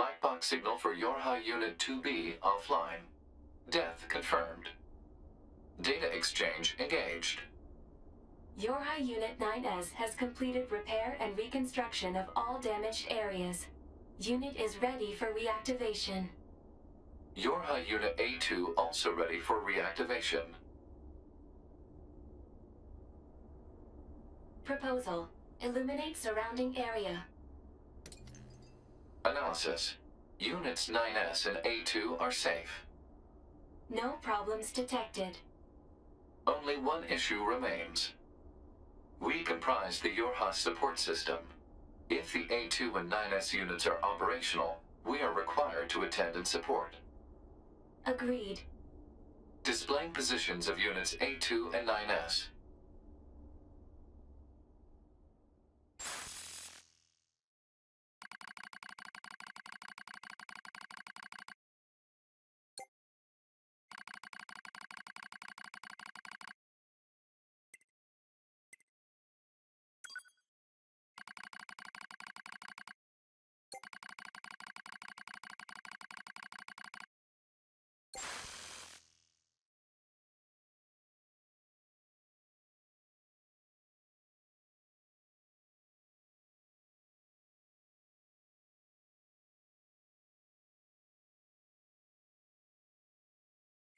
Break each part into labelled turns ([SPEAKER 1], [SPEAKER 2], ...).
[SPEAKER 1] Black box signal for Yorha Unit 2B offline. Death confirmed. Data exchange engaged.
[SPEAKER 2] Yorha Unit 9S has completed repair and reconstruction of all damaged areas. Unit is ready for reactivation.
[SPEAKER 1] Yorha Unit A2 also ready for reactivation.
[SPEAKER 2] Proposal. Illuminate surrounding area.
[SPEAKER 1] Analysis. Units 9S and A2 are safe.
[SPEAKER 2] No problems detected.
[SPEAKER 1] Only one issue remains. We comprise the Yorha support system. If the A2 and 9S units are operational, we are required to attend and support.
[SPEAKER 2] Agreed.
[SPEAKER 1] Displaying positions of units A2 and 9S.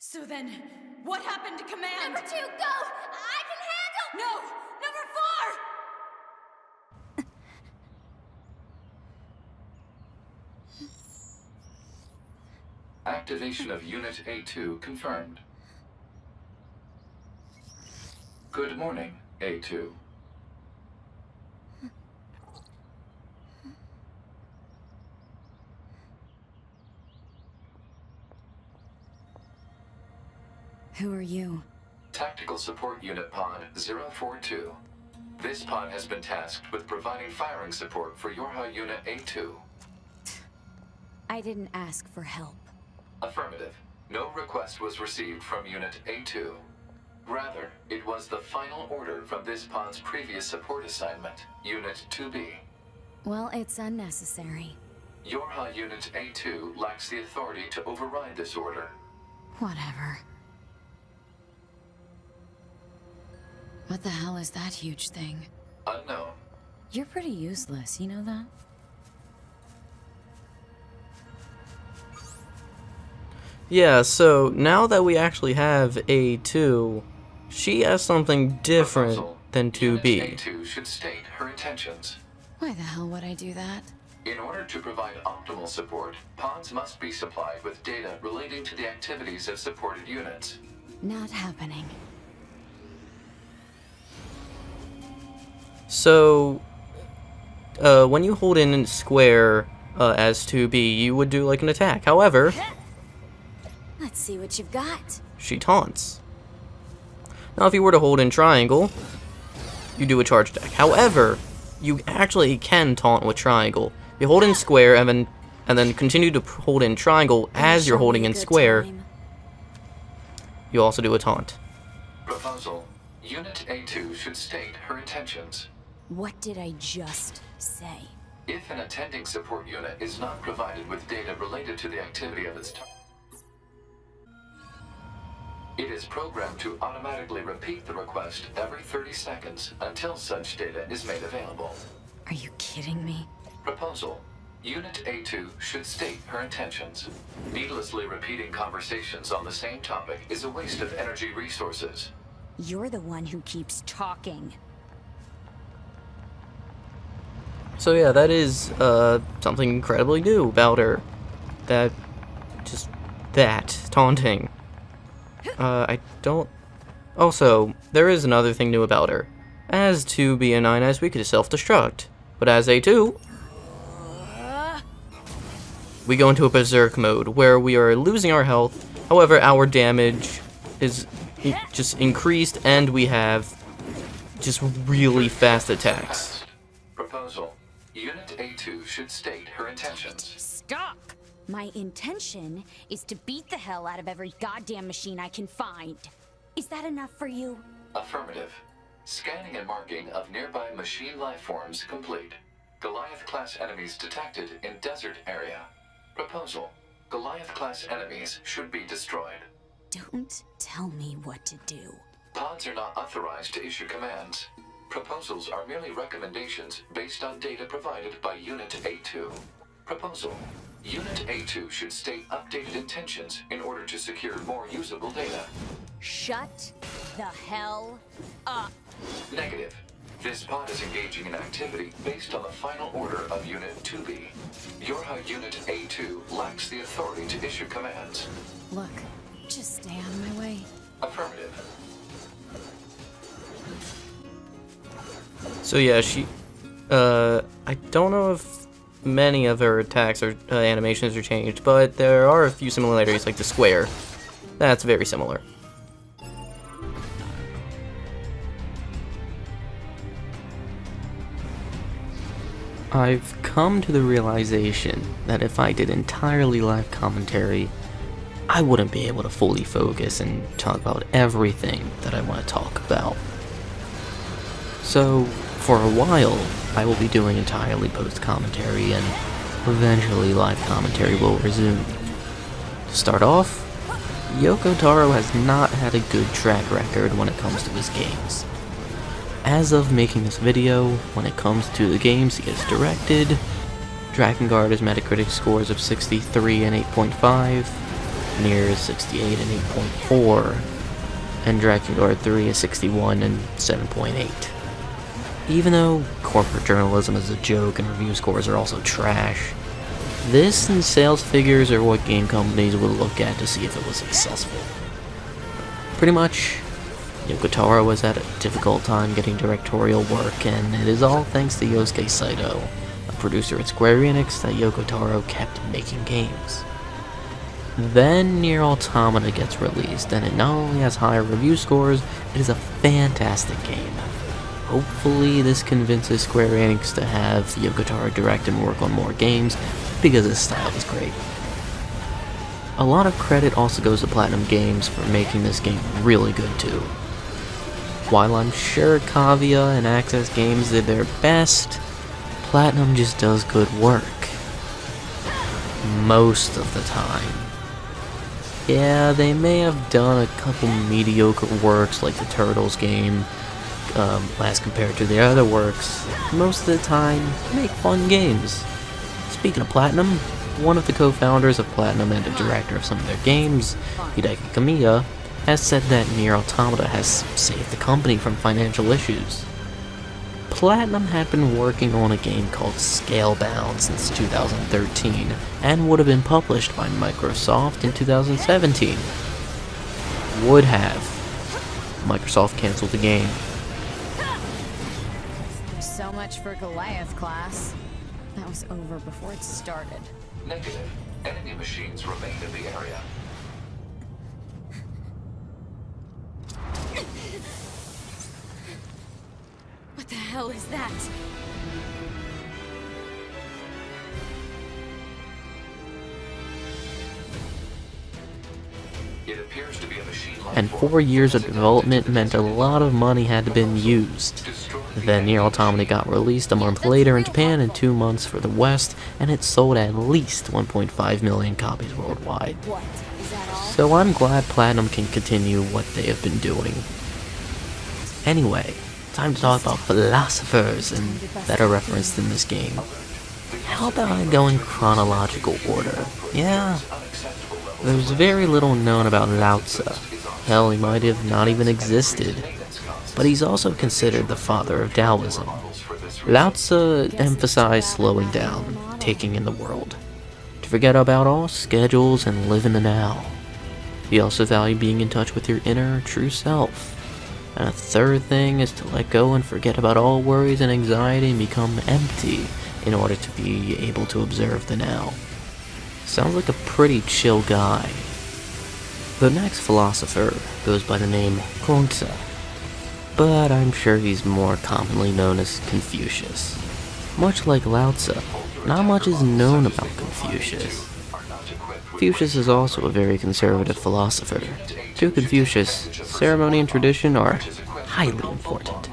[SPEAKER 3] So then, what happened to command?
[SPEAKER 4] Number 2, go! I can handle...
[SPEAKER 3] No! Number 4!
[SPEAKER 1] Activation of Unit A2 confirmed. Good morning, A2.
[SPEAKER 3] Who are you?
[SPEAKER 1] Tactical Support Unit Pod 042. This pod has been tasked with providing firing support for Yorha Unit A2.
[SPEAKER 3] I didn't ask for help.
[SPEAKER 1] Affirmative. No request was received from Unit A2. Rather, it was the final order from this pod's previous support assignment, Unit 2B.
[SPEAKER 3] Well, it's unnecessary.
[SPEAKER 1] Yorha Unit A2 lacks the authority to override this order.
[SPEAKER 3] Whatever. What the hell is that huge thing?
[SPEAKER 1] Unknown.
[SPEAKER 3] You're pretty useless, you know that?
[SPEAKER 5] Yeah, so now that we actually have A2, she has something different than 2B.
[SPEAKER 1] Unit A2 should state her intentions.
[SPEAKER 3] Why the hell would I do that?
[SPEAKER 1] In order to provide optimal support, pods must be supplied with data relating to the activities of supported units.
[SPEAKER 3] Not happening.
[SPEAKER 5] So, when you hold in square as 2B, you would do like an attack. However,
[SPEAKER 3] Let's see what you've got.
[SPEAKER 5] she taunts. Now, if you were to hold in triangle, you do a charge attack. However, you actually can taunt with triangle. You hold in square and then continue to hold in triangle as you're holding in square. You also do a taunt.
[SPEAKER 1] Proposal. Unit A2 should state her intentions.
[SPEAKER 3] What did I just say?
[SPEAKER 1] If an attending support unit is not provided with data related to the activity of its target, it is programmed to automatically repeat the request every 30 seconds until such data is made available.
[SPEAKER 3] Are you kidding me?
[SPEAKER 1] Proposal. Unit A2 should state her intentions. Needlessly repeating conversations on the same topic is a waste of energy resources.
[SPEAKER 3] You're the one who keeps talking.
[SPEAKER 5] So yeah, that is something incredibly new about her. That taunting. I don't... Also, there is another thing new about her. As 2B and 9S, we could self-destruct. But as A2, we go into a berserk mode, where we are losing our health. However, our damage is just increased, and we have just really fast attacks.
[SPEAKER 1] Proposal. Unit A2 should state her intentions.
[SPEAKER 3] Stop! My intention is to beat the hell out of every goddamn machine I can find. Is that enough for you?
[SPEAKER 1] Affirmative. Scanning and marking of nearby machine life forms complete. Goliath-class enemies detected in desert area. Proposal. Goliath-class enemies should be destroyed.
[SPEAKER 3] Don't tell me what to do.
[SPEAKER 1] Pods are not authorized to issue commands. Proposals are merely recommendations based on data provided by Unit A2. Proposal. Unit A2 should state updated intentions in order to secure more usable data.
[SPEAKER 3] Shut the hell up.
[SPEAKER 1] Negative. This pod is engaging in activity based on the final order of Unit 2B. Your Unit A2 lacks the authority to issue commands.
[SPEAKER 3] Look, just stay out of my way.
[SPEAKER 1] Affirmative.
[SPEAKER 5] So yeah, I don't know if many of her attacks or animations are changed, but there are a few similarities, like the square. That's very similar. I've come to the realization that if I did entirely live commentary, I wouldn't be able to fully focus and talk about everything that I want to talk about. So, for a while, I will be doing entirely post-commentary, and eventually live commentary will resume. To start off, Yoko Taro has not had a good track record when it comes to his games. As of making this video, when it comes to the games he has directed, Drakengard has Metacritic scores of 63 and 8.5, NieR is 68 and 8.4, and Drakengard 3 is 61 and 7.8. Even though corporate journalism is a joke and review scores are also trash, this and sales figures are what game companies would look at to see if it was successful. Pretty much, Yoko Taro was at a difficult time getting directorial work, and it is all thanks to Yosuke Saito, a producer at Square Enix, that Yoko Taro kept making games. Then NieR Automata gets released, and it not only has higher review scores, it is a fantastic game. Hopefully this convinces Square Enix to have Yoko Taro direct and work on more games, because his style is great. A lot of credit also goes to Platinum Games for making this game really good too. While I'm sure Kavia and Access Games did their best, Platinum just does good work. Most of the time. Yeah, they may have done a couple mediocre works like the Turtles game, as compared to their other works. Most of the time, make fun games. Speaking of Platinum, one of the co-founders of Platinum and a director of some of their games, Hideki Kamiya, has said that NieR Automata has saved the company from financial issues. Platinum had been working on a game called Scalebound since 2013, and would have been published by Microsoft in 2017. Would have. Microsoft canceled the game.
[SPEAKER 3] So much for Goliath class. That was over before it started.
[SPEAKER 1] Negative. Enemy machines remain in the area.
[SPEAKER 3] What the hell is that?
[SPEAKER 1] It appears to be a machine life
[SPEAKER 5] And
[SPEAKER 1] form.
[SPEAKER 5] 4 years of development meant a lot of money had to been used. Then NieR Automata got released a month later in Japan and 2 months for the West, and it sold at least 1.5 million copies worldwide.
[SPEAKER 3] What? Is that all?
[SPEAKER 5] So I'm glad Platinum can continue what they have been doing. Anyway, time to talk about philosophers and that are referenced in this game. How about I go in chronological order? Yeah, there's very little known about Lao Tzu. Hell, he might have not even existed. But he's also considered the father of Taoism. Lao Tzu emphasized slowing down, taking in the world, to forget about all schedules and live in the now. He also valued being in touch with your inner, true self. And a third thing is to let go and forget about all worries and anxiety and become empty in order to be able to observe the now. Sounds like a pretty chill guy. The next philosopher goes by the name Kongzi, but I'm sure he's more commonly known as Confucius. Much like Lao Tzu, not much is known about Confucius. Confucius is also a very conservative philosopher. To Confucius, ceremony and tradition are highly important.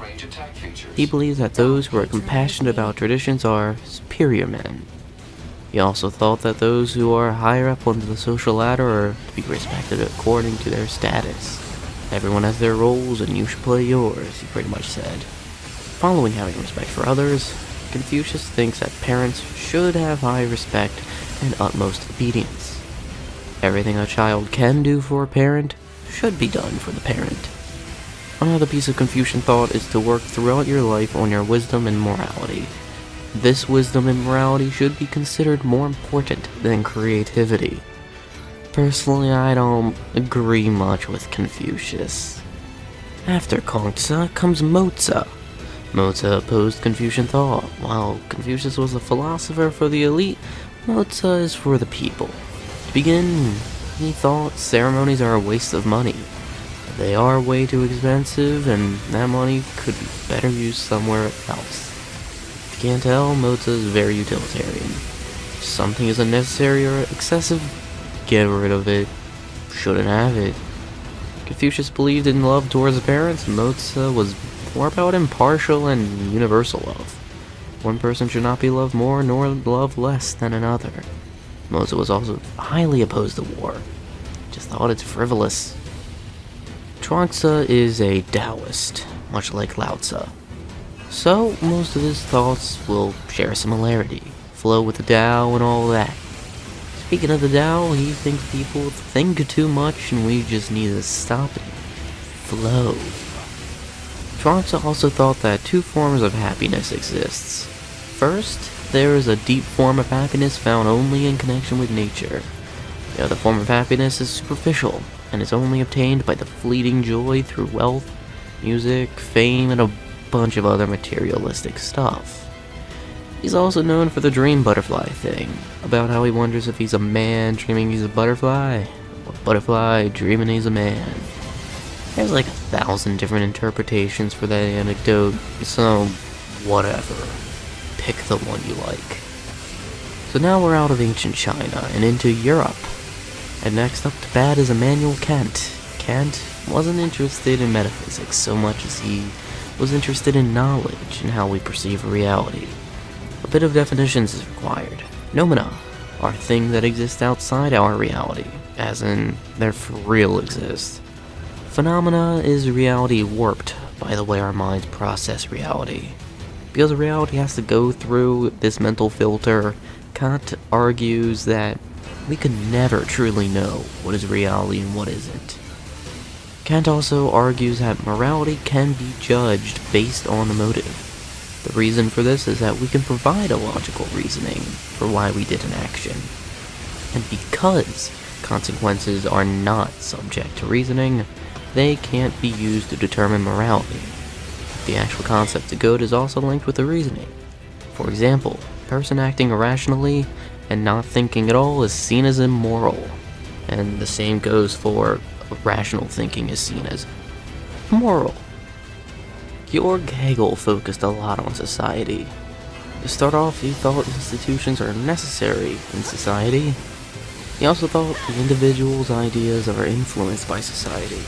[SPEAKER 5] He believes that those who are compassionate about traditions are superior men. He also thought that those who are higher up on the social ladder are to be respected according to their status. Everyone has their roles and you should play yours, he pretty much said. Following having respect for others, Confucius thinks that parents should have high respect and utmost obedience. Everything a child can do for a parent should be done for the parent. Another piece of Confucian thought is to work throughout your life on your wisdom and morality. This wisdom and morality should be considered more important than creativity. Personally, I don't agree much with Confucius. After Kongzi comes Mozi. Mozi opposed Confucian thought. While Confucius was a philosopher for the elite, Mozi is for the people. To begin, he thought ceremonies are a waste of money. They are way too expensive, and that money could be better used somewhere else. If you can't tell, Mozi is very utilitarian. If something is unnecessary or excessive, get rid of it. Shouldn't have it. Confucius believed in love towards his parents. Mozi was more about impartial and universal love. One person should not be loved more nor loved less than another. Mozi was also highly opposed to war. Just thought it's frivolous. Chuang-Tzu is a Taoist, much like Lao Tzu. So, most of his thoughts will share a similarity, flow with the Tao and all that. Speaking of the Tao, he thinks people think too much and we just need to stop it. Flow. Chuang-Tzu also thought that two forms of happiness exists. First, there is a deep form of happiness found only in connection with nature. The other form of happiness is superficial, and is only obtained by the fleeting joy through wealth, music, fame, and a bunch of other materialistic stuff. He's also known for the dream butterfly thing, about how he wonders if he's a man dreaming he's a butterfly, or a butterfly dreaming he's a man. There's like 1,000 different interpretations for that anecdote, so whatever. Pick the one you like. So now we're out of ancient China and into Europe. And next up to bat is Immanuel Kant. Kant wasn't interested in metaphysics so much as he was interested in knowledge and how we perceive reality. A bit of definitions is required. Phenomena are things that exist outside our reality, as in, they're for real exist. Phenomena is reality warped by the way our minds process reality. Because reality has to go through this mental filter, Kant argues that we could never truly know what is reality and what isn't. Kant also argues that morality can be judged based on the motive. The reason for this is that we can provide a logical reasoning for why we did an action. And because consequences are not subject to reasoning, they can't be used to determine morality. The actual concept of good is also linked with the reasoning. For example, a person acting irrationally and not thinking at all is seen as immoral, and the same goes for rational thinking is seen as moral. Georg Hegel focused a lot on society. To start off, he thought institutions are necessary in society. He also thought the individual's ideas are influenced by society.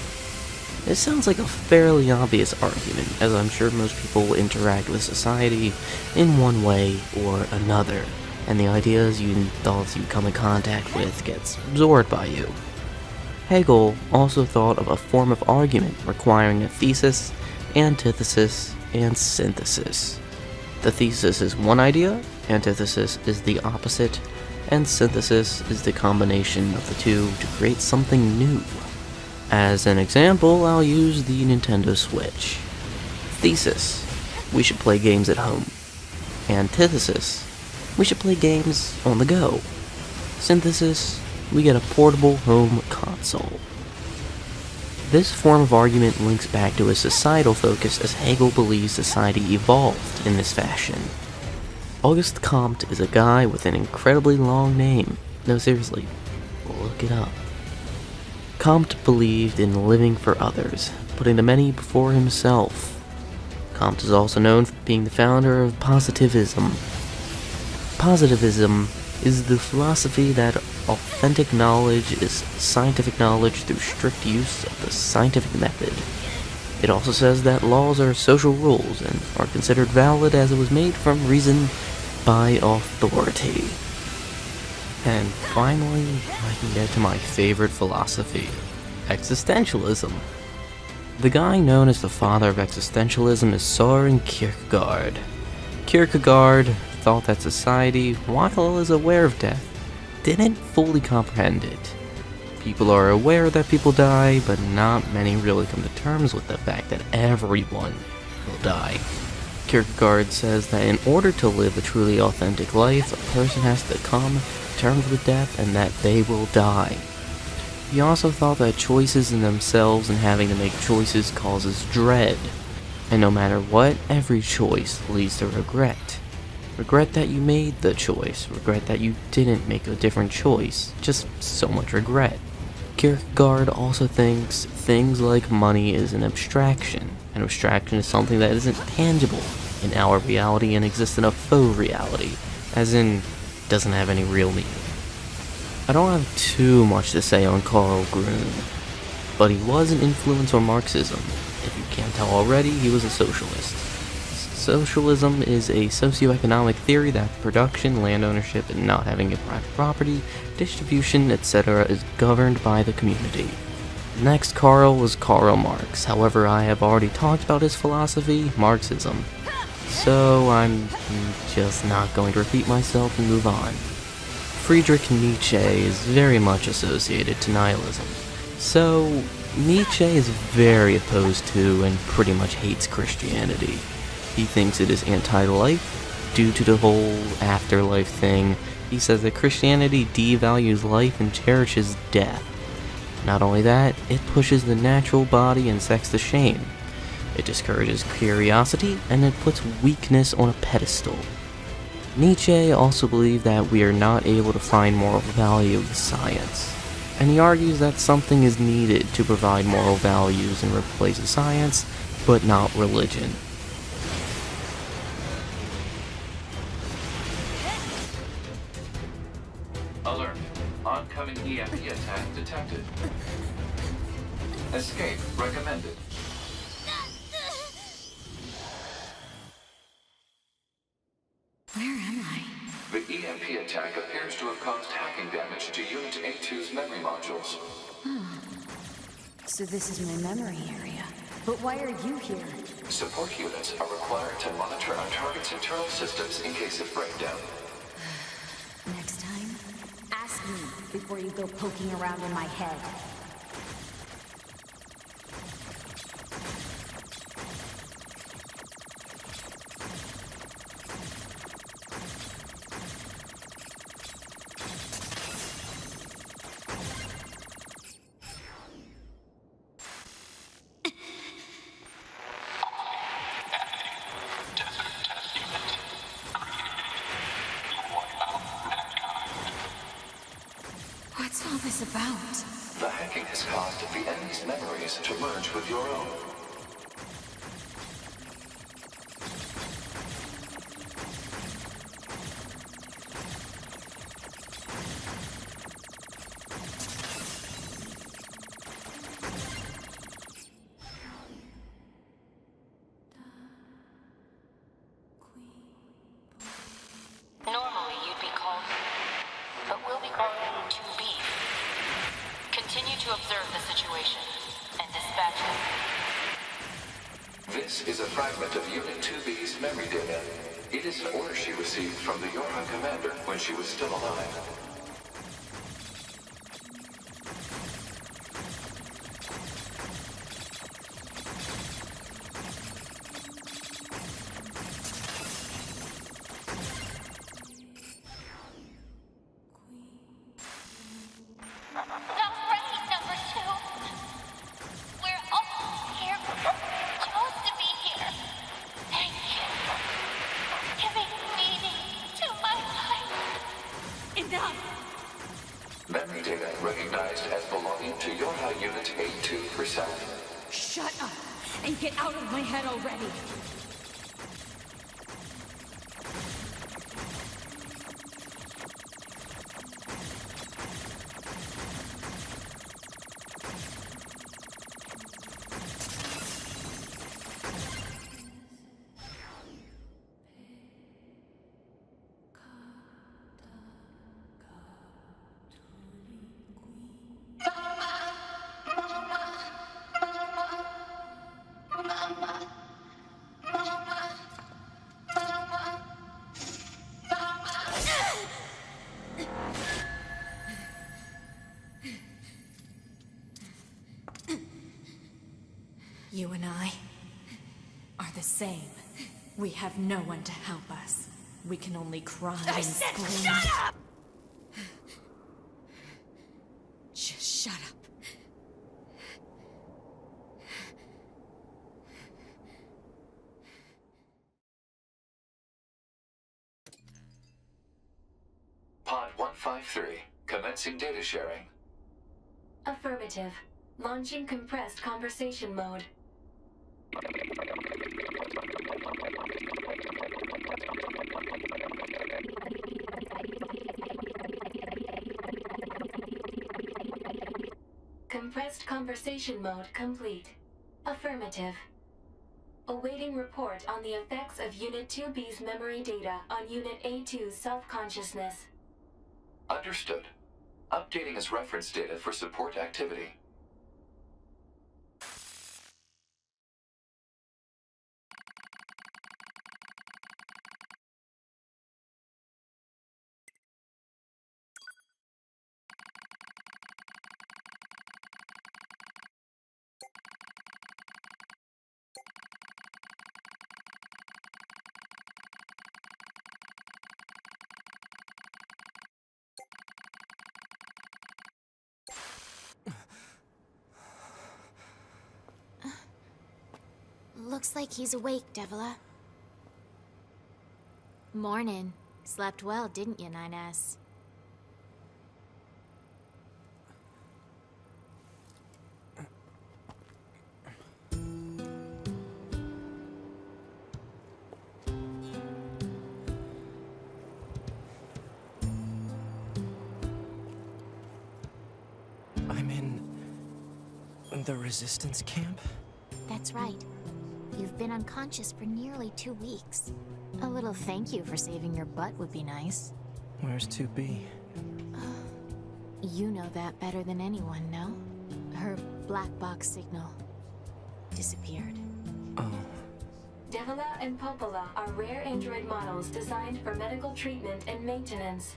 [SPEAKER 5] This sounds like a fairly obvious argument, as I'm sure most people interact with society in one way or another, and the ideas and thoughts you come in contact with gets absorbed by you. Hegel also thought of a form of argument requiring a thesis, antithesis, and synthesis. The thesis is one idea, antithesis is the opposite, and synthesis is the combination of the two to create something new. As an example, I'll use the Nintendo Switch. Thesis: we should play games at home. Antithesis: we should play games on the go. Synthesis: we get a portable home console. This form of argument links back to a societal focus, as Hegel believes society evolved in this fashion. Auguste Comte is a guy with an incredibly long name. No, seriously, look it up. Comte believed in living for others, putting the many before himself. Comte is also known for being the founder of positivism. Positivism is the philosophy that authentic knowledge is scientific knowledge through strict use of the scientific method. It also says that laws are social rules and are considered valid as it was made from reason by authority. And finally, I can get to my favorite philosophy, existentialism. The guy known as the father of existentialism is Søren Kierkegaard. Kierkegaard thought that society, while it is aware of death, didn't fully comprehend it. People are aware that people die, but not many really come to terms with the fact that everyone will die. Kierkegaard says that in order to live a truly authentic life, a person has to come to terms with death and that they will die. He also thought that choices in themselves and having to make choices causes dread. And no matter what, every choice leads to regret. Regret that you made the choice, regret that you didn't make a different choice, just so much regret. Kierkegaard also thinks things like money is an abstraction. An abstraction is something that isn't tangible in our reality and exists in a faux reality, as in, doesn't have any real meaning. I don't have too much to say on Karl Grun, but he was an influence on Marxism. If you can't tell already, he was a socialist. Socialism is a socioeconomic theory that production, land ownership, and not having a private property, distribution, etc. is governed by the community. Next, Karl was Karl Marx. However, I have already talked about his philosophy, Marxism. So I'm just not going to repeat myself and move on. Friedrich Nietzsche is very much associated to nihilism. So, Nietzsche is very opposed to and pretty much hates Christianity. He thinks it is anti-life due to the whole afterlife thing. He says that Christianity devalues life and cherishes death. Not only that, it pushes the natural body and sex to shame. It discourages curiosity, and it puts weakness on a pedestal. Nietzsche also believed that we are not able to find moral value in science, and he argues that something is needed to provide moral values and replace science, but not religion.
[SPEAKER 1] Alert. Oncoming EMP attack detected. Escape recommended.
[SPEAKER 3] Where am I?
[SPEAKER 1] The EMP attack appears to have caused hacking damage to Unit A2's memory modules.
[SPEAKER 3] So this is my memory area. But why are you here?
[SPEAKER 1] Support units are required to monitor our target's internal systems in case of breakdown.
[SPEAKER 3] Next time, ask me before you go poking around in my head. What's all this about?
[SPEAKER 1] The hacking has caused the enemy's memories to merge with your own.
[SPEAKER 6] Normally you'd be called, but we'll be calling you 2B. Continue to observe the situation and dispatch it.
[SPEAKER 1] This is a fragment of Unit 2B's memory data. It is an order she received from the Yorha commander when she was still alive.
[SPEAKER 4] Not right, number 2. We're almost here. Supposed to be here. Thank you. Giving meaning to my life.
[SPEAKER 3] Enough!
[SPEAKER 1] Memory data recognized as belonging to Yorha Unit A2 reset.
[SPEAKER 3] Shut up and get out of my head already!
[SPEAKER 7] You and I are the same. We have no one to help us. We can only cry and scream.
[SPEAKER 3] Shut up!
[SPEAKER 7] Just shut up.
[SPEAKER 1] Pod 153, commencing data sharing.
[SPEAKER 2] Affirmative. Launching compressed conversation mode. Compressed conversation mode complete. Affirmative. Awaiting report on the effects of Unit 2B's memory data on Unit A2's self-consciousness.
[SPEAKER 1] Understood. Updating as reference data for support activity.
[SPEAKER 3] Looks like he's awake, Devila. Morning. Slept well, didn't you, 9S?
[SPEAKER 8] I'm in the resistance camp?
[SPEAKER 3] That's right. You've been unconscious for nearly 2 weeks. A little thank you for saving your butt would be nice.
[SPEAKER 8] Where's 2B?
[SPEAKER 3] You know that better than anyone, no? Her black box signal disappeared.
[SPEAKER 8] Oh.
[SPEAKER 2] Devila and Popola are rare android models designed for medical treatment and maintenance.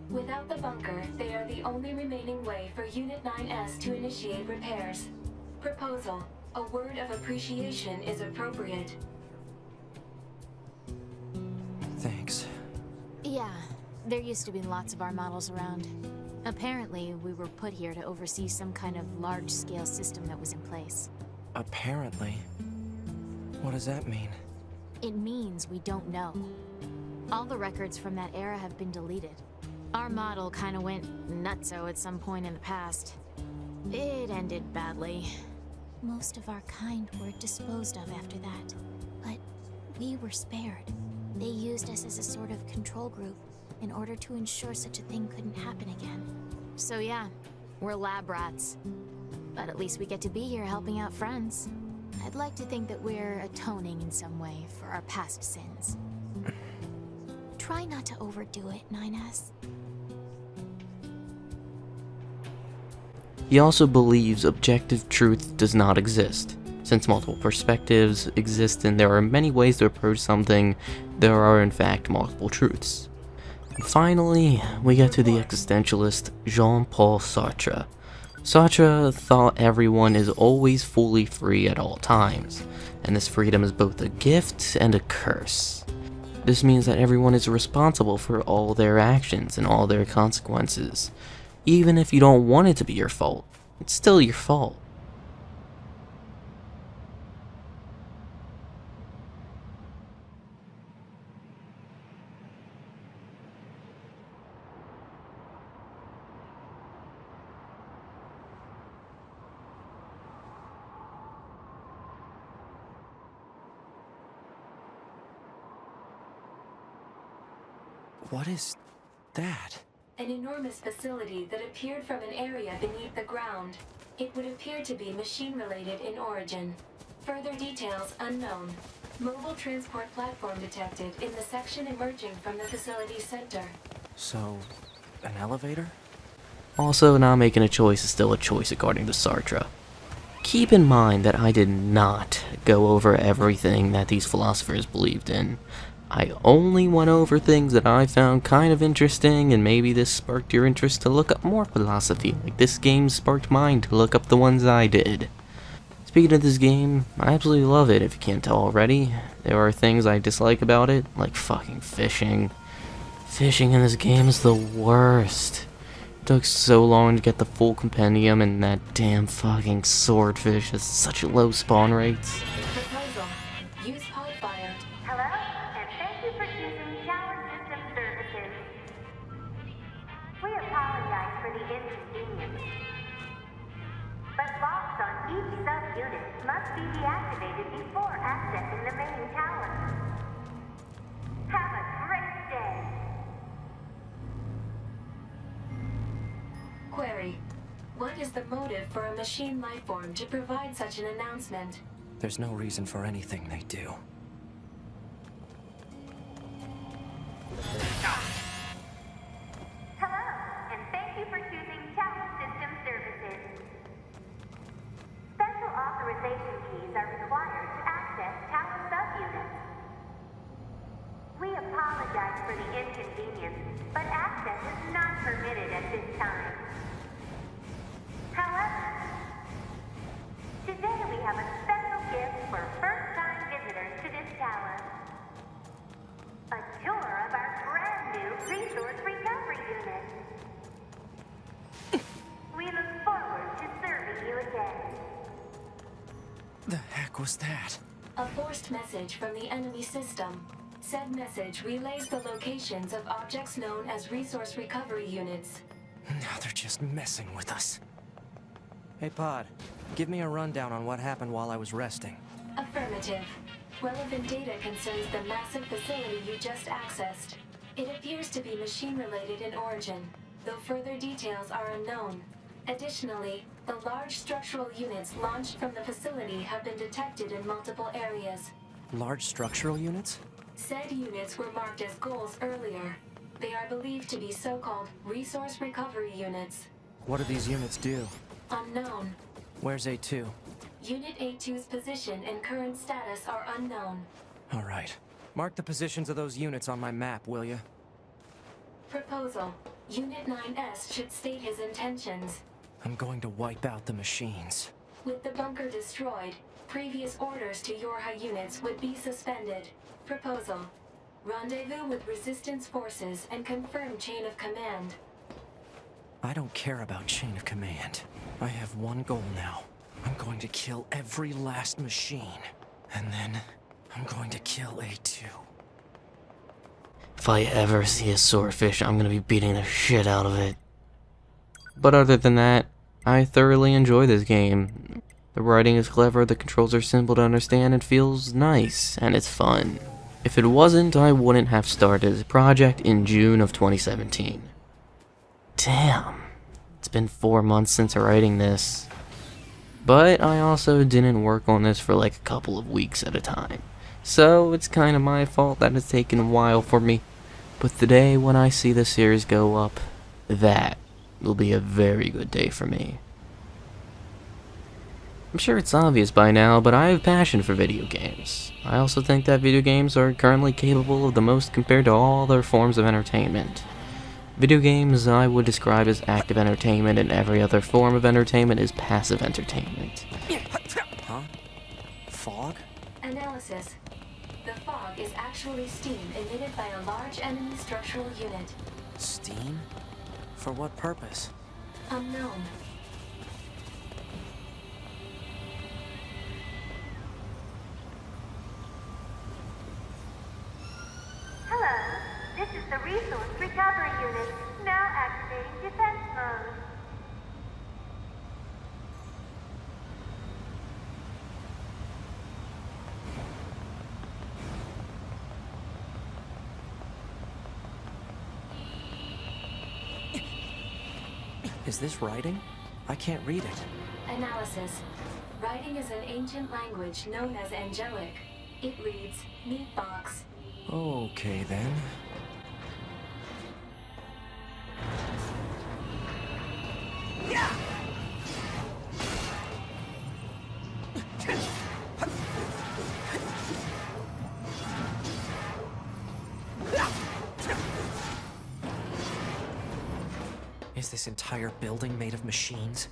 [SPEAKER 2] Without the bunker, they are the only remaining way for Unit 9S to initiate repairs. Proposal. A word of appreciation is appropriate.
[SPEAKER 8] Thanks.
[SPEAKER 3] Yeah, there used to be lots of our models around. Apparently, we were put here to oversee some kind of large-scale system that was in place.
[SPEAKER 8] Apparently. What does that mean?
[SPEAKER 3] It means we don't know. All the records from that era have been deleted. Our model kinda went nutso at some point in the past. It ended badly. Most of our kind were disposed of after that, but we were spared. They used us as a sort of control group in order to ensure such a thing couldn't happen again. So yeah, we're lab rats. But at least we get to be here helping out friends. I'd like to think that we're atoning in some way for our past sins. Try not to overdo it, 9S.
[SPEAKER 5] He also believes objective truth does not exist. Since multiple perspectives exist and there are many ways to approach something, there are in fact multiple truths. And finally, we get to the existentialist Jean-Paul Sartre. Sartre thought everyone is always fully free at all times, and this freedom is both a gift and a curse. This means that everyone is responsible for all their actions and all their consequences. Even if you don't want it to be your fault, it's still your fault.
[SPEAKER 8] What is that?
[SPEAKER 2] An enormous facility that appeared from an area beneath the ground. It would appear to be machine-related in origin. Further details unknown. Mobile transport platform detected in the section emerging from the facility's center.
[SPEAKER 8] So, an elevator?
[SPEAKER 5] Also, not making a choice is still a choice according to Sartre. Keep in mind that I did not go over everything that these philosophers believed in. I only went over things that I found kind of interesting, and maybe this sparked your interest to look up more philosophy, like this game sparked mine to look up the ones I did. speaking of this game, I absolutely love it if you can't tell already. There are things I dislike about it, like fucking fishing. Fishing in this game is the worst. It took so long to get the full compendium, and that damn fucking swordfish has such low spawn rates.
[SPEAKER 2] Proposal. Use pod fire.
[SPEAKER 4] Hello, and thank you for choosing Tower System Services. We apologize for the inconvenience, but locks on each sub-unit must be deactivated before accessing the main tower. Have a great day.
[SPEAKER 2] Query. What is the motive for a machine lifeform to provide such an announcement?
[SPEAKER 8] There's no reason for anything they do.
[SPEAKER 4] Hello, and thank you for choosing Tower System Services. Special authorization keys are required to access tower subunits. We apologize for the inconvenience, but access is not permitted at this time. However, today we have a special gift for first-time visitors to this tower. A tour of our brand new resource recovery unit. We look forward to serving you again.
[SPEAKER 8] The heck was that?
[SPEAKER 2] A forced message from the enemy system. Said message relays the locations of objects known as resource recovery units.
[SPEAKER 8] Now they're just messing with us. Hey, Pod. Give me a rundown on what happened while I was resting.
[SPEAKER 2] Affirmative. Relevant data concerns the massive facility you just accessed. It appears to be machine-related in origin, though further details are unknown. Additionally, the large structural units launched from the facility have been detected in multiple areas.
[SPEAKER 8] Large structural units?
[SPEAKER 2] Said units were marked as goals earlier. They are believed to be so-called resource recovery units.
[SPEAKER 8] What do these units do?
[SPEAKER 2] Unknown.
[SPEAKER 8] Where's A2?
[SPEAKER 2] Unit A2's position and current status are unknown.
[SPEAKER 8] Alright. Mark the positions of those units on my map, will ya?
[SPEAKER 2] Proposal. Unit 9S should state his intentions.
[SPEAKER 8] I'm going to wipe out the machines.
[SPEAKER 2] With the bunker destroyed, previous orders to Yorha units would be suspended. Proposal. Rendezvous with resistance forces and confirm chain of command.
[SPEAKER 8] I don't care about chain of command. I have one goal now. I'm going to kill every last machine. And then, I'm going to kill A2.
[SPEAKER 5] If I ever see a swordfish, I'm gonna be beating the shit out of it. But other than that, I thoroughly enjoy this game. The writing is clever, the controls are simple to understand, it feels nice, and it's fun. If it wasn't, I wouldn't have started this project in June of 2017. Damn. It's been 4 months since writing this. But I also didn't work on this for like a couple of weeks at a time. So it's kind of my fault that it's taken a while for me. But the day when I see the series go up, that will be a very good day for me. I'm sure it's obvious by now, but I have passion for video games. I also think that video games are currently capable of the most compared to all other forms of entertainment. Video games I would describe as active entertainment, and every other form of entertainment is passive entertainment.
[SPEAKER 8] Huh? Fog?
[SPEAKER 2] Analysis. The fog is actually steam emitted by a large enemy structural unit.
[SPEAKER 8] Steam? For what purpose?
[SPEAKER 2] Unknown.
[SPEAKER 4] Hello, this is the resource recovery unit. Now activating defense mode.
[SPEAKER 8] Is this writing? I can't read it.
[SPEAKER 2] Analysis. Writing is an ancient language known as angelic. It reads, meat box.
[SPEAKER 8] Okay then. Is this entire building made of machines?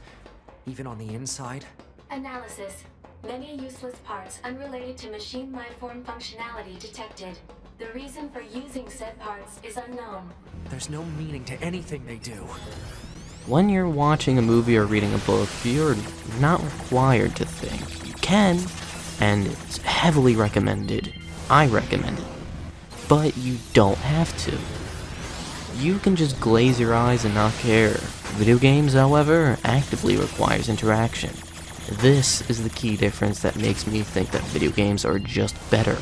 [SPEAKER 8] Even on the inside?
[SPEAKER 2] Analysis. Many useless parts unrelated to machine lifeform functionality detected. The reason for using said parts is unknown.
[SPEAKER 8] There's no meaning to anything they do.
[SPEAKER 5] When you're watching a movie or reading a book, you're not required to think. You can, and it's heavily recommended. I recommend it. But you don't have to. You can just glaze your eyes and not care. Video games, however, actively requires interaction. This is the key difference that makes me think that video games are just better.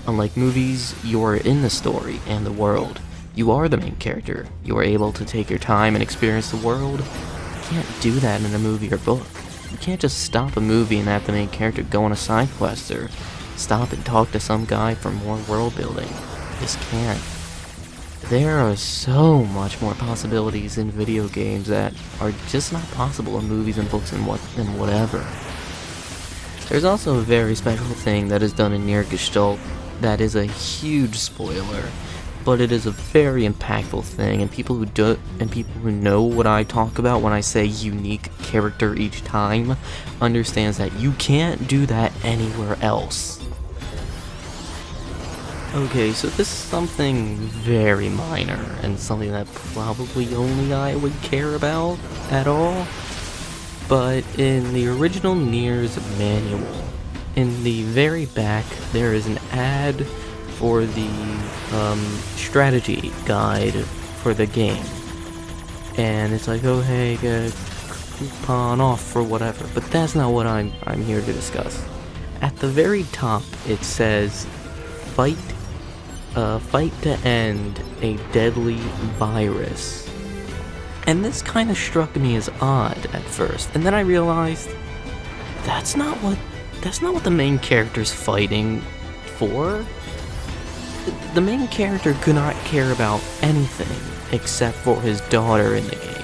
[SPEAKER 5] Unlike movies, you are in the story and the world. You are the main character. You are able to take your time and experience the world. You can't do that in a movie or book. You can't just stop a movie and have the main character go on a side quest or stop and talk to some guy for more world building. You just can't. There are so much more possibilities in video games that are just not possible in movies and books and whatever. There's also a very special thing that is done in NieR Gestalt that is a huge spoiler, but it is a very impactful thing, and people who know what I talk about when I say unique character each time understands that you can't do that anywhere else. Okay, so this is something very minor, and something that probably only I would care about at all. But in the original NieR's manual, in the very back, there is an ad for the strategy guide for the game. And it's like, oh hey, get a coupon off for whatever. But that's not what I'm here to discuss. At the very top, it says, fight to end a deadly virus. And this kind of struck me as odd at first, and then I realized that's not what the main character's fighting for. The main character could not care about anything except for his daughter in the game.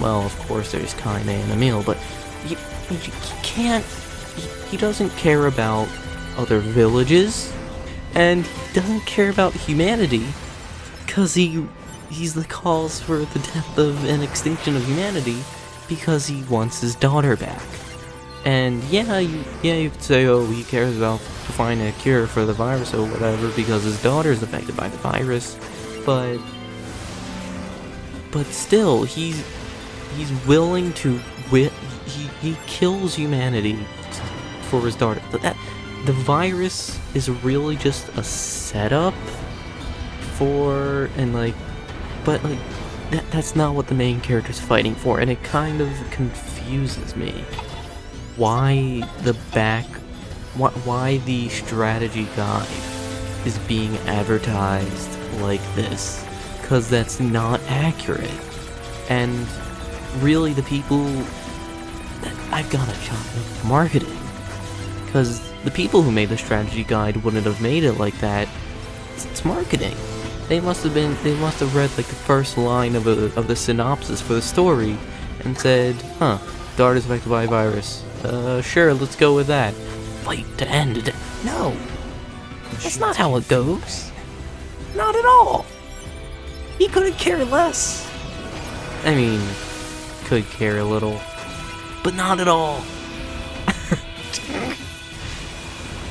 [SPEAKER 5] Well, of course there's Kaine and Emil, but he can't. He doesn't care about other villages. And he doesn't care about humanity, because he's the cause for the death of and extinction of humanity, because he wants his daughter back. And yeah, you could say, oh, he cares about finding a cure for the virus or whatever, because his daughter is affected by the virus, but still, he's willing to he kills humanity for his daughter. But the virus is really just a setup for, and but that's not what the main character's fighting for, and it kind of confuses me. Why the strategy guide is being advertised like this, because that's not accurate. And really the people that I've got to chop up marketing, because the people who made the strategy guide wouldn't have made it like that. It's marketing. They must have read like the first line of the synopsis for the story and said, huh, daughter's affected by a virus. Sure, let's go with that. Fight to end it. No, that's not how it goes. Not at all. He couldn't care less. I mean, could care a little, but not at all.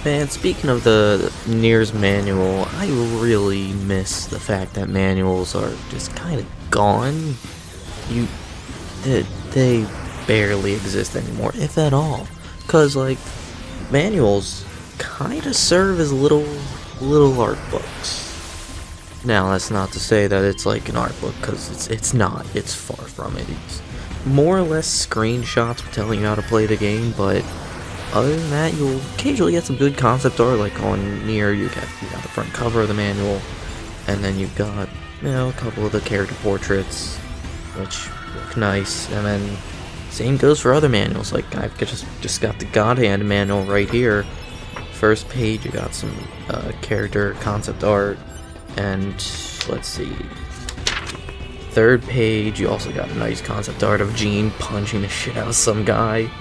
[SPEAKER 5] Man, speaking of the NieR's manual, I really miss the fact that manuals are just kind of gone. They barely exist anymore, if at all. Cause like, manuals kind of serve as little art books. Now, that's not to say that it's like an art book, cause it's not. It's far from it. It's more or less screenshots telling you how to play the game, but other than that, you'll occasionally get some good concept art, like on NieR, you got the front cover of the manual, and then you've got, a couple of the character portraits, which look nice, and then same goes for other manuals. Like, I've just got the God Hand manual right here. First page, you got some character concept art, and let's see, third page, you also got a nice concept art of Jean punching the shit out of some guy.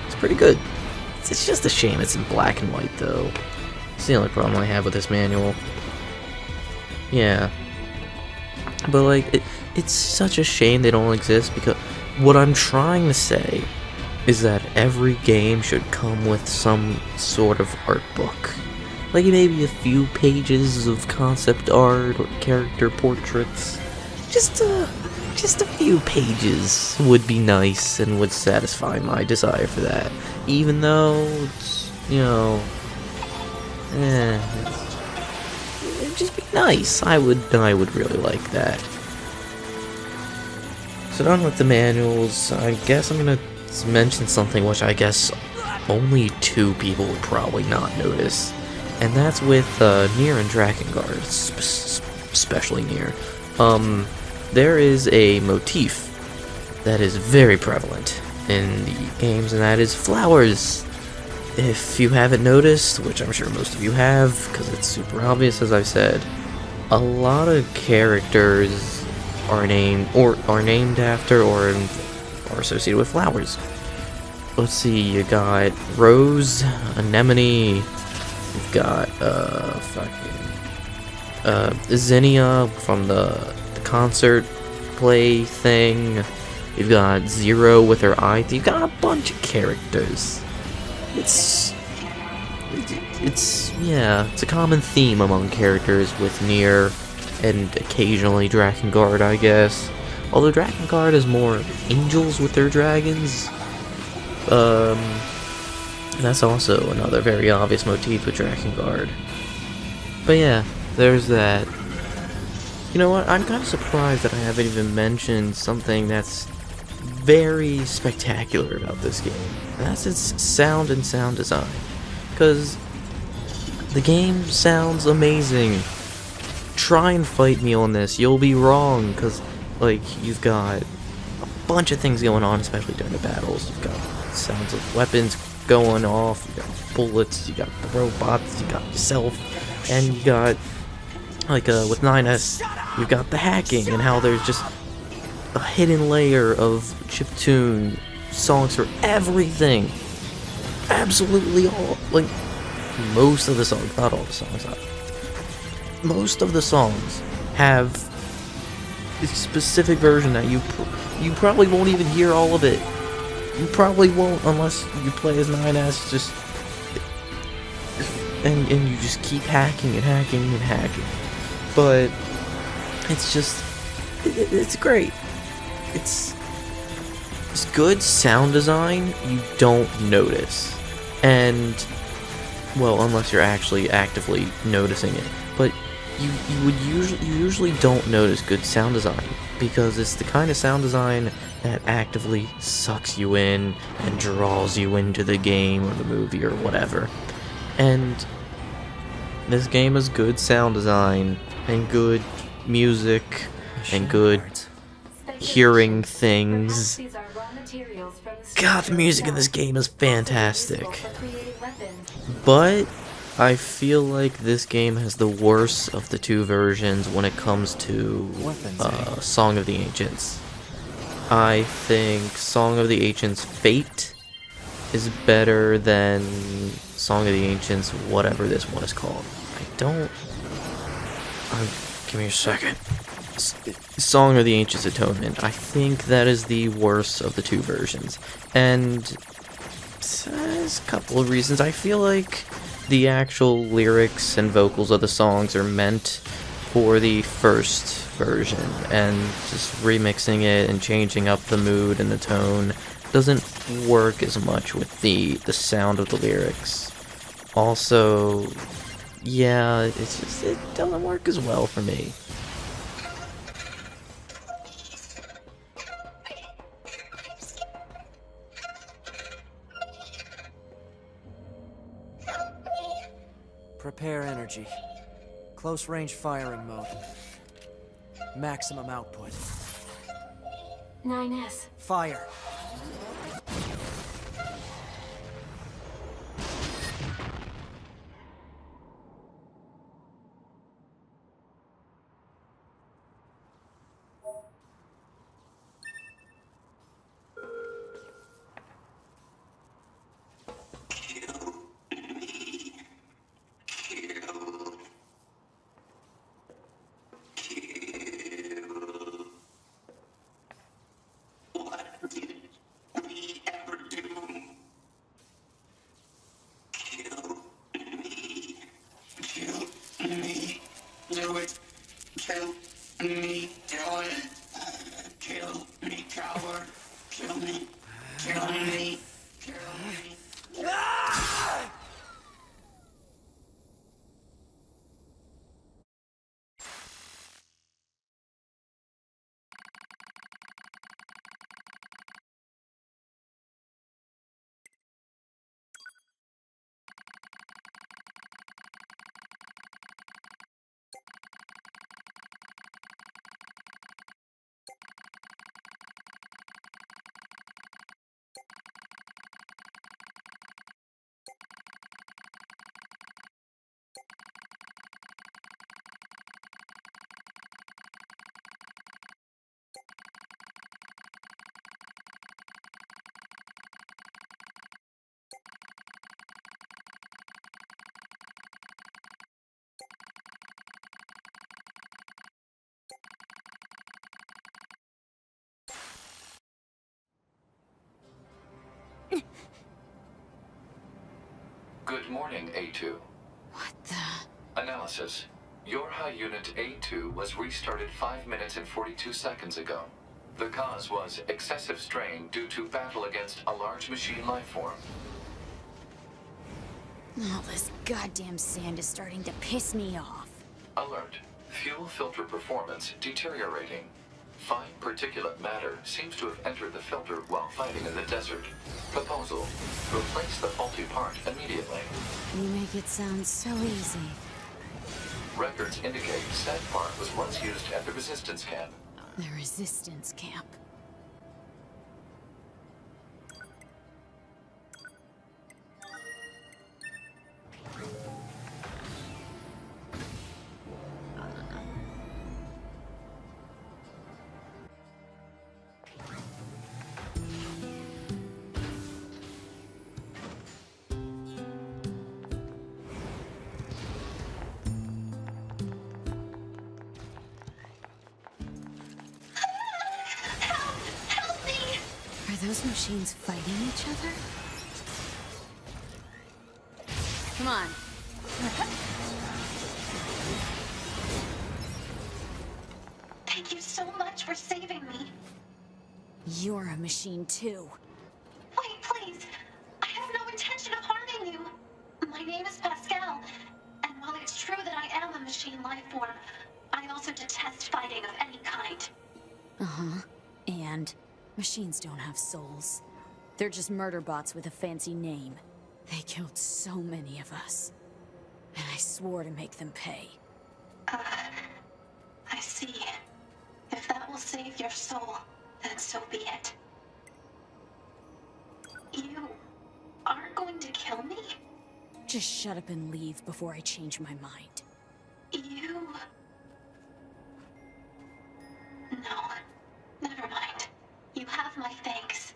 [SPEAKER 5] It's pretty good. It's just a shame it's in black and white, though. It's the only problem I have with this manual. Yeah. But, like, it's such a shame they don't exist, because what I'm trying to say is that every game should come with some sort of art book. Like maybe a few pages of concept art or character portraits. Just a few pages would be nice and would satisfy my desire for that. Even though it's, you know, it'd just be nice. I would really like that. So done with the manuals. I guess I'm gonna mention something which I guess only 2 people would probably not notice, and that's with NieR and Drakengard, especially NieR. There is a motif that is very prevalent in the games, and that is flowers. If you haven't noticed, which I'm sure most of you have, because it's super obvious as I've said, a lot of characters are named after or are associated with flowers. Let's see, you got Rose, Anemone, you've got Zinnia from the concert play thing. You've got Zero with her eye. You've got a bunch of characters. It's a common theme among characters with NieR and occasionally Drakengard, I guess. Although Drakengard is more angels with their dragons. That's also another very obvious motif with Drakengard. But yeah, there's that. You know what? I'm kind of surprised that I haven't even mentioned something that's very spectacular about this game. And that's its sound and sound design. Because the game sounds amazing. Try and fight me on this. You'll be wrong. Because, like, you've got a bunch of things going on, especially during the battles. You've got sounds of weapons going off. You got bullets. You got the robots. You got yourself. And you got, like, with 9S, you've got the hacking and how there's just a hidden layer of chiptune songs for everything. Absolutely all, like, most of the songs, not all the songs, most of the songs have a specific version that you probably won't even hear all of it. You probably won't unless you play as 9S, just, and you just keep hacking and hacking and hacking. But it's just, it's great. It's good sound design you don't notice. And, well, unless you're actually actively noticing it. But you usually don't notice good sound design because it's the kind of sound design that actively sucks you in and draws you into the game or the movie or whatever. And this game has good sound design and good music and good hearing things. God, the music in this game is fantastic. But I feel like this game has the worst of the 2 versions when it comes to Song of the Ancients. I think Song of the Ancients Fate is better than Song of the Ancients whatever this one is called. Give me a second. Song of the Ancients Atonement. I think that is the worst of the 2 versions. And there's a couple of reasons. I feel like the actual lyrics and vocals of the songs are meant for the first version, and just remixing it and changing up the mood and the tone doesn't work as much with the sound of the lyrics. Also, yeah, it doesn't work as well for me.
[SPEAKER 8] Prepare energy. Close range firing mode. Maximum output.
[SPEAKER 2] 9S.
[SPEAKER 8] Fire.
[SPEAKER 9] do it. Kill me, do it. Kill me, coward. Kill me. Kill me. Kill me.
[SPEAKER 1] Good morning, A2.
[SPEAKER 3] What the?
[SPEAKER 1] Analysis. Your high unit A2 was restarted 5 minutes and 42 seconds ago. The cause was excessive strain due to battle against a large machine lifeform.
[SPEAKER 3] All this goddamn sand is starting to piss me off.
[SPEAKER 1] Alert. Fuel filter performance deteriorating. Fine particulate matter seems to have entered the filter while fighting in the desert. Proposal. Replace the faulty part immediately.
[SPEAKER 3] You make it sound so easy.
[SPEAKER 1] Records indicate said part was once used at the resistance camp.
[SPEAKER 3] The resistance camp. Are those machines fighting each other? Come on.
[SPEAKER 4] Thank you so much for saving me.
[SPEAKER 3] You're a machine too.
[SPEAKER 4] Wait, please. I have no intention of harming you. My name is Pascal, and while it's true that I am a machine life form, I also detest fighting of any kind.
[SPEAKER 3] Uh-huh. And machines don't have souls. They're just murder bots with a fancy name. They killed so many of us. And I swore to make them pay.
[SPEAKER 4] I see. If that will save your soul, then so be it. You aren't going to kill me?
[SPEAKER 3] Just shut up and leave before I change my mind.
[SPEAKER 4] You... No. Never mind. You have my thanks.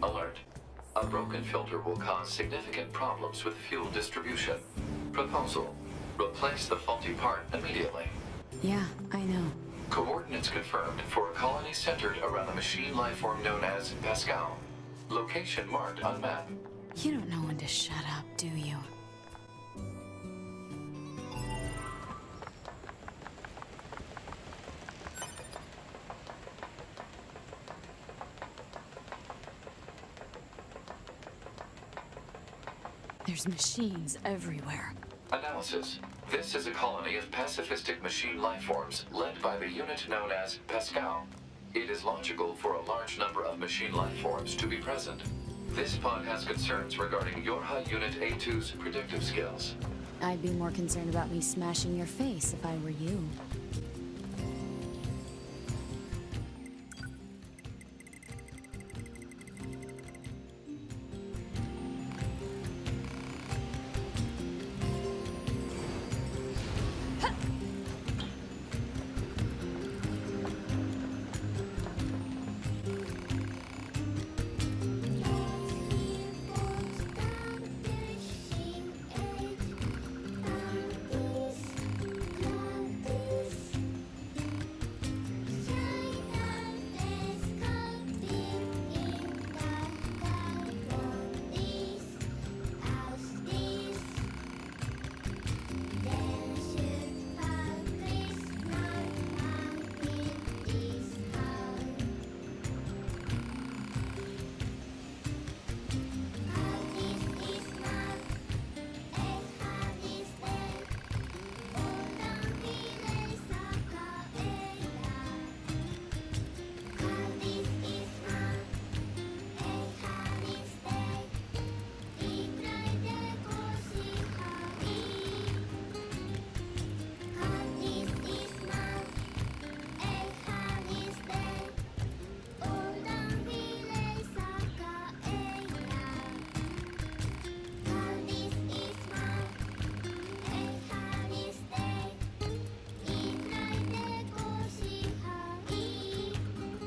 [SPEAKER 1] Alert. A broken filter will cause significant problems with fuel distribution. Proposal. Replace the faulty part immediately.
[SPEAKER 3] Yeah, I know.
[SPEAKER 1] Coordinates confirmed for a colony centered around a machine lifeform known as Pascal. Location marked on map.
[SPEAKER 3] You don't know when to shut up, do you? There's machines everywhere.
[SPEAKER 1] Analysis. This is a colony of pacifistic machine lifeforms led by the unit known as Pascal. It is logical for a large number of machine lifeforms to be present. This pod has concerns regarding Yorha Unit A2's predictive skills.
[SPEAKER 3] I'd be more concerned about me smashing your face if I were you.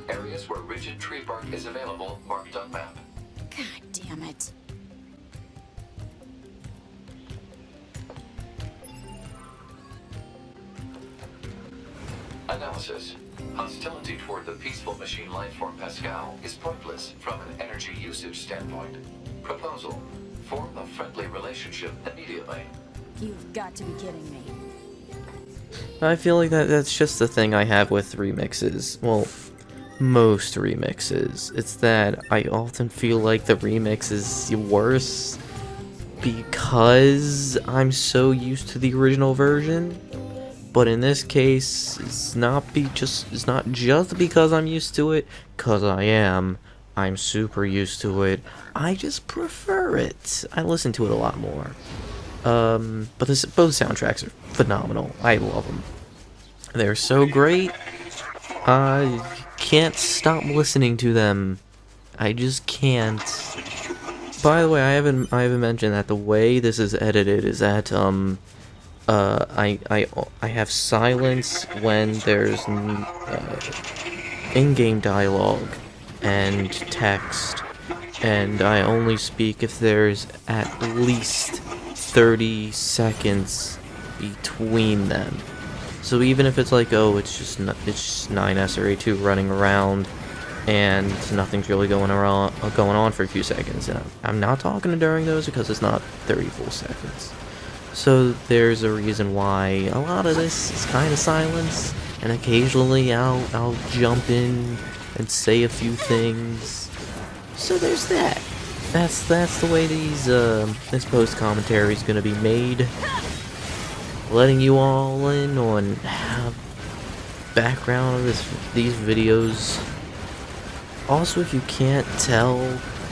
[SPEAKER 1] Areas where rigid tree bark is available marked on map.
[SPEAKER 3] God damn it.
[SPEAKER 1] Analysis. Hostility toward the peaceful machine lifeform Pascal is pointless from an energy usage standpoint. Proposal. Form a friendly relationship immediately.
[SPEAKER 3] You've got to be kidding me.
[SPEAKER 5] I feel like that's just the thing I have with remixes. Well, most remixes. It's that I often feel like the remix is worse because I'm so used to the original version. But in this case, it's not just because I'm used to it, cause I am. I'm super used to it. I just prefer it. I listen to it a lot more. But both soundtracks are phenomenal. I love them. They're so great. I can't stop listening to them. I just can't. By the way, I haven't mentioned that the way this is edited is that I have silence when there's in-game dialogue and text, and I only speak if there's at least 30 seconds between them. So even if it's like, oh, it's just 9S or A2 running around and nothing's really going on for a few seconds, and I'm not talking during those because it's not 30 full seconds. So there's a reason why a lot of this is kind of silence, and occasionally I'll jump in and say a few things. So there's that. That's the way this post commentary is gonna be made. Letting you all in on background of these videos. Also, if you can't tell,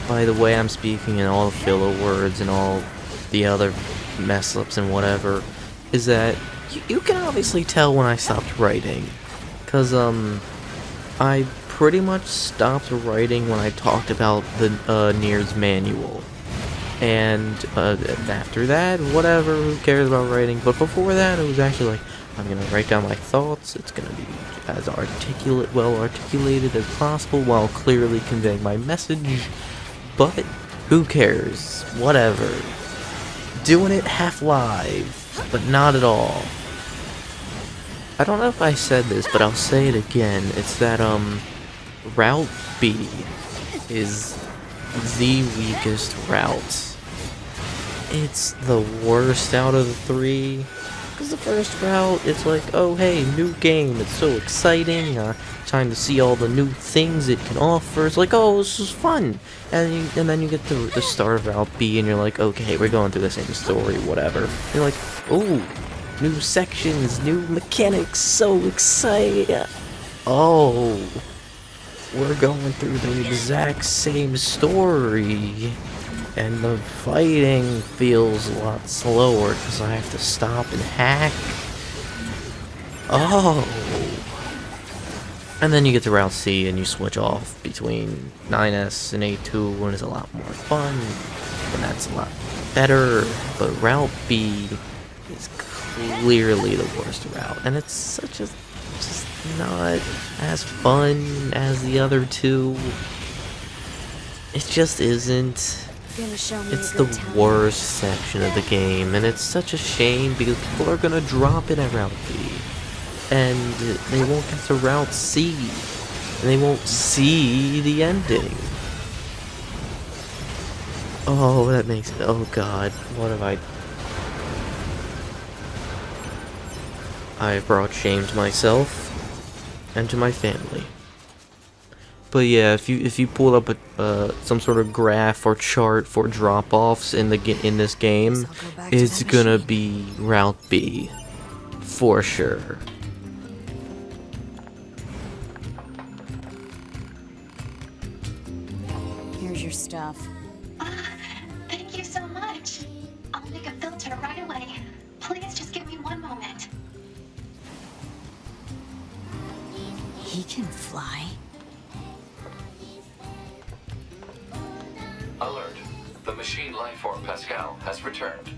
[SPEAKER 5] by the way I'm speaking and all the filler words and all the other mess ups and whatever, is that you can obviously tell when I stopped writing. Cause I pretty much stopped writing when I talked about the NieR's manual. And after that, whatever, who cares about writing? But before that, it was actually like, I'm gonna write down my thoughts. It's gonna be as well articulated as possible while clearly conveying my message. But who cares? Whatever. Doing it half live, but not at all. I don't know if I said this, but I'll say it again. It's that Route B is the weakest route. It's the worst out of the three. Because the first route, it's like, oh hey, new game, it's so exciting, time to see all the new things it can offer. It's like, oh, this is fun. And then you get to the start of Route B, and you're like, okay, we're going through the same story, whatever. You're like, oh, new sections, new mechanics, so exciting. Oh, we're going through the exact same story. And the fighting feels a lot slower because I have to stop and hack. Oh. And then you get to Route C and you switch off between 9S and A2 and it's a lot more fun. And that's a lot better. But Route B is clearly the worst route. And it's such a... just not as fun as the other two. It just isn't. It's the worst section of the game, and it's such a shame because people are gonna drop it at Route B, and they won't get to Route C, and they won't see the ending. Oh, that makes it. Oh god, what have I've brought shame to myself and to my family. But yeah, if you pull up some sort of graph or chart for drop-offs in this game, it's gonna be Route B, for sure.
[SPEAKER 7] Here's your stuff.
[SPEAKER 4] Thank you so much. I'll make a filter right away. Please just give me one moment.
[SPEAKER 7] He can fly.
[SPEAKER 1] Alert. The machine lifeform Pascal has returned.